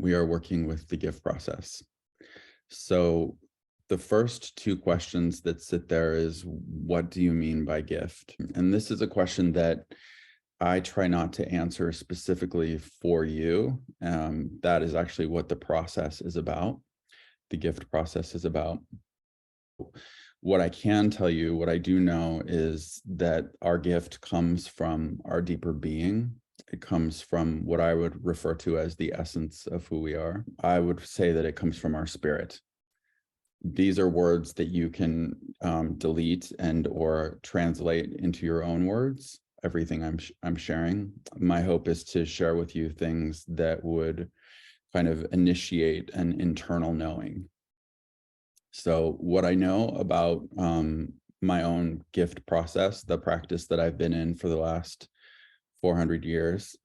we are working with the gift process. So the first two questions that sit there is, what do you mean by gift? And this is a question that I try not to answer specifically for you. That is actually what the process is about. The gift process is about. What I can tell you, what I do know, is that our gift comes from our deeper being. It comes from what I would refer to as the essence of who we are. I would say that it comes from our spirit. These are words that you can delete and or translate into your own words. Everything I'm sharing. My hope is to share with you things that would kind of initiate an internal knowing. So what I know about my own gift process, the practice that I've been in for the last 400 years,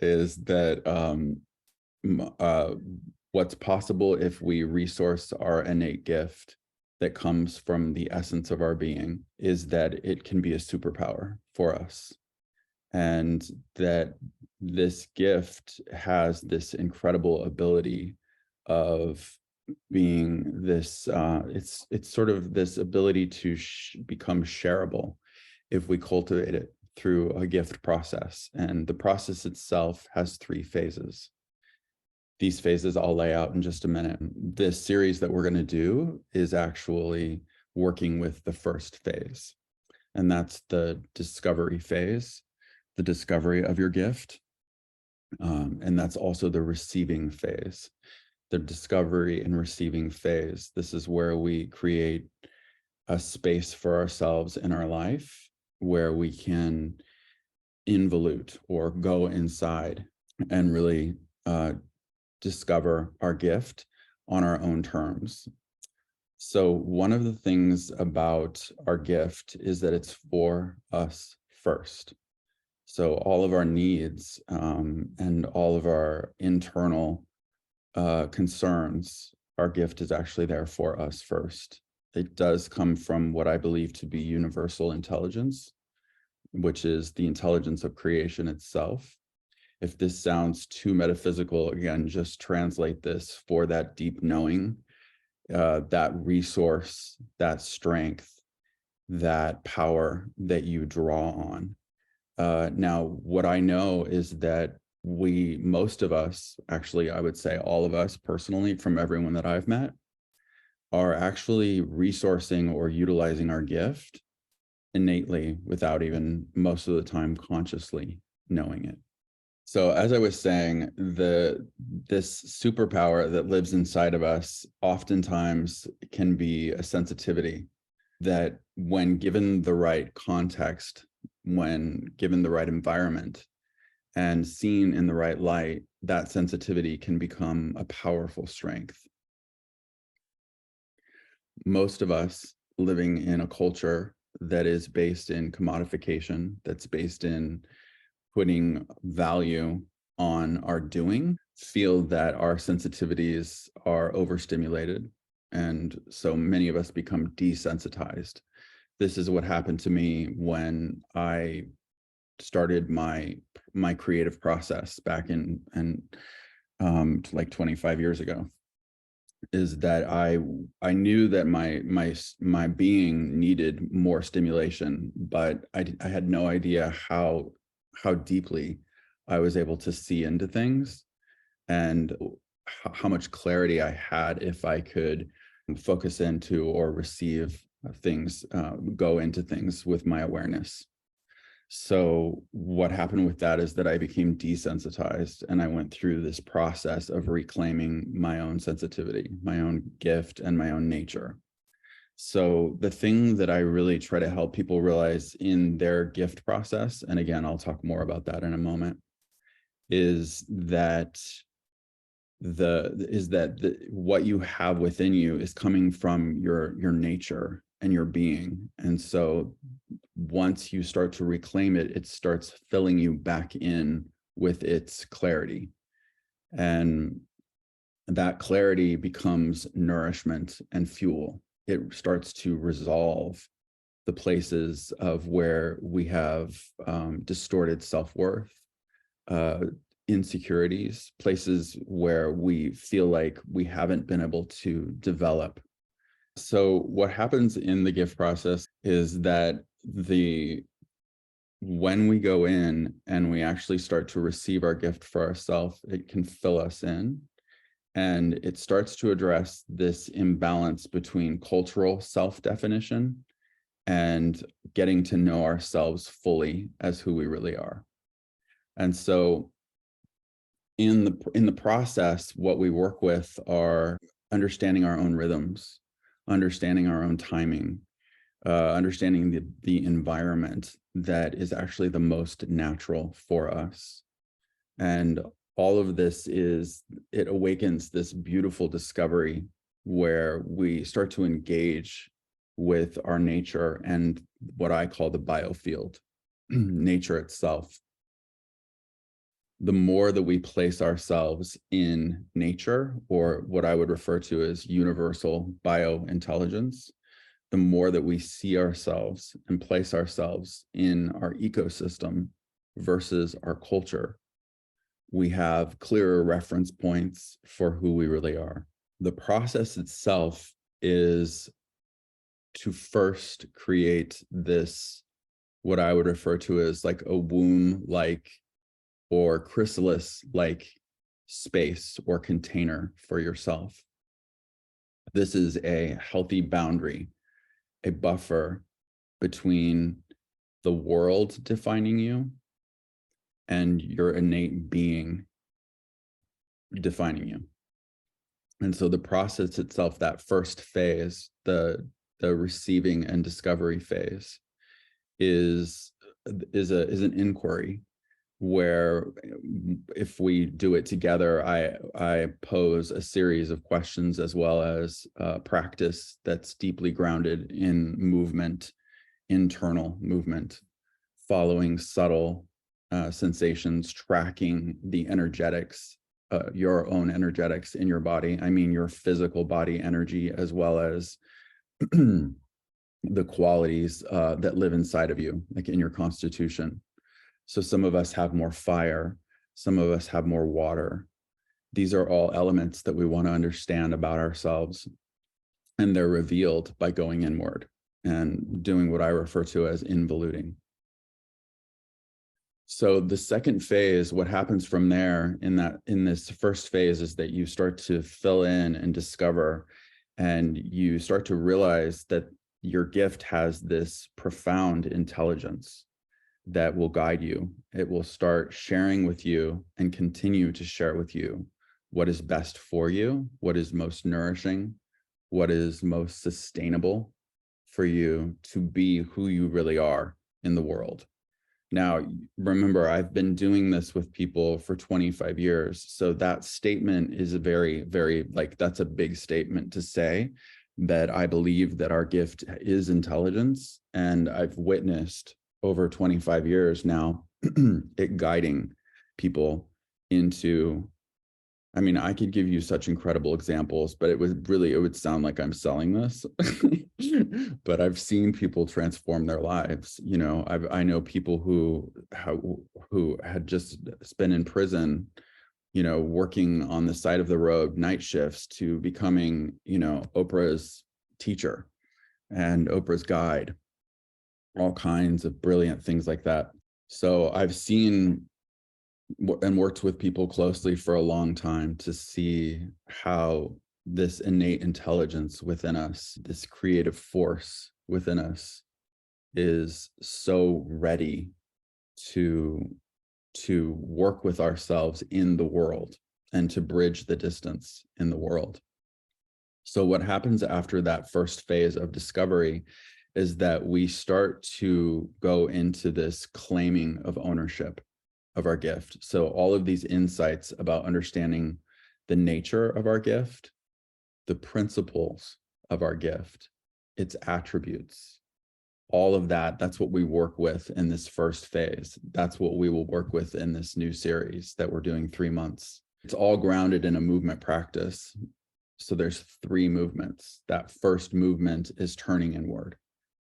is that what's possible if we resource our innate gift that comes from the essence of our being is that it can be a superpower for us. And that this gift has this incredible ability of being this, it's sort of this ability to become shareable if we cultivate it through a gift process. And the process itself has 3 phases. These phases I'll lay out in just a minute. This series that we're going to do is actually working with the first phase, and that's the discovery phase, the discovery of your gift. And that's also the receiving phase. The discovery and receiving phase. This is where we create a space for ourselves in our life where we can involute or go inside and really discover our gift on our own terms. So one of the things about our gift is that it's for us first. So all of our needs and all of our internal concerns, our gift is actually there for us first. It does come from what I believe to be universal intelligence, which is the intelligence of creation itself. If this sounds too metaphysical, again, just translate this for that deep knowing, that resource, that strength, that power that you draw on. Now, what I know is that most of us, actually, I would say all of us personally, from everyone that I've met, are actually resourcing or utilizing our gift innately without even most of the time consciously knowing it. So as I was saying, this superpower that lives inside of us oftentimes can be a sensitivity that, when given the right context, when given the right environment and seen in the right light, that sensitivity can become a powerful strength. Most of us living in a culture that is based in commodification, that's based in putting value on our doing, feel that our sensitivities are overstimulated. And so many of us become desensitized. This is what happened to me when I started my creative process back in like 25 years ago, is that I knew that my being needed more stimulation, but I had no idea how deeply I was able to see into things and how much clarity I had if I could focus into or receive things, go into things with my awareness. So what happened with that is that I became desensitized, and I went through this process of reclaiming my own sensitivity, my own gift, and my own nature. So the thing that I really try to help people realize in their gift process, and again, I'll talk more about that in a moment, is that what you have within you is coming from your nature and your being. And so once you start to reclaim it, it starts filling you back in with its clarity. And that clarity becomes nourishment and fuel. It starts to resolve the places of where we have distorted self-worth, insecurities, places where we feel like we haven't been able to develop. So what happens in the gift process is that when we go in and we actually start to receive our gift for ourselves, it can fill us in. And it starts to address this imbalance between cultural self-definition and getting to know ourselves fully as who we really are. And so in the process, what we work with are understanding our own rhythms, understanding our own timing, understanding the environment that is actually the most natural for us. And all of this it awakens this beautiful discovery where we start to engage with our nature and what I call the biofield, nature itself. The more that we place ourselves in nature, or what I would refer to as universal biointelligence, the more that we see ourselves and place ourselves in our ecosystem versus our culture, we have clearer reference points for who we really are. The process itself is to first create this, what I would refer to as like a womb-like or chrysalis-like space or container for yourself. This is a healthy boundary, a buffer between the world defining you and your innate being defining you. And so the process itself, that first phase, the receiving and discovery phase, is an inquiry where, if we do it together, I pose a series of questions as well as practice that's deeply grounded in movement, internal movement, following subtle sensations, tracking the energetics, your own energetics in your body. I mean, your physical body energy, as well as the qualities that live inside of you, like in your constitution. So some of us have more fire, some of us have more water. These are all elements that we want to understand about ourselves, and they're revealed by going inward and doing what I refer to as involuting. So the second phase, what happens from there in this first phase, is that you start to fill in and discover, and you start to realize that your gift has this profound intelligence that will guide you. It will start sharing with you and continue to share with you what is best for you, what is most nourishing, what is most sustainable for you to be who you really are in the world. Now, remember, I've been doing this with people for 25 years. So that statement is a very, very, that's a big statement to say, that I believe that our gift is intelligence. And I've witnessed over 25 years now, it guiding people into, I mean, I could give you such incredible examples, but it would sound like I'm selling this. But I've seen people transform their lives. You know, I know people who had just been in prison, you know, working on the side of the road, night shifts, to becoming, you know, Oprah's teacher and Oprah's guide, all kinds of brilliant things like that. So I've seen and worked with people closely for a long time to see how this innate intelligence within us, this creative force within us, is so ready to work with ourselves in the world and to bridge the distance in the world. So what happens after that first phase of discovery is that we start to go into this claiming of ownership of our gift. So all of these insights about understanding the nature of our gift, the principles of our gift, its attributes, all of that, that's what we work with in this first phase. That's what we will work with in this new series that we're doing 3 months. It's all grounded in a movement practice. So there's 3 movements. That first movement is turning inward,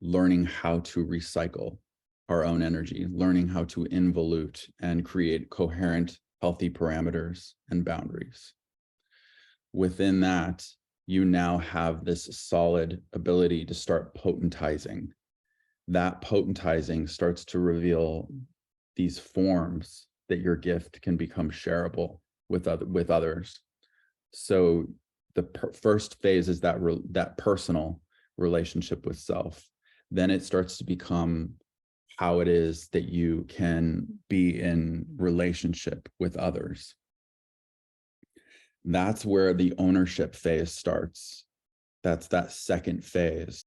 learning how to recycle our own energy, learning how to involute and create coherent healthy parameters and boundaries. Within that, you now have this solid ability to start potentizing. That potentizing starts to reveal these forms that your gift can become shareable with others. So the first phase is that personal relationship with self. Then it starts to become how it is that you can be in relationship with others. That's where the ownership phase starts. That's that second phase.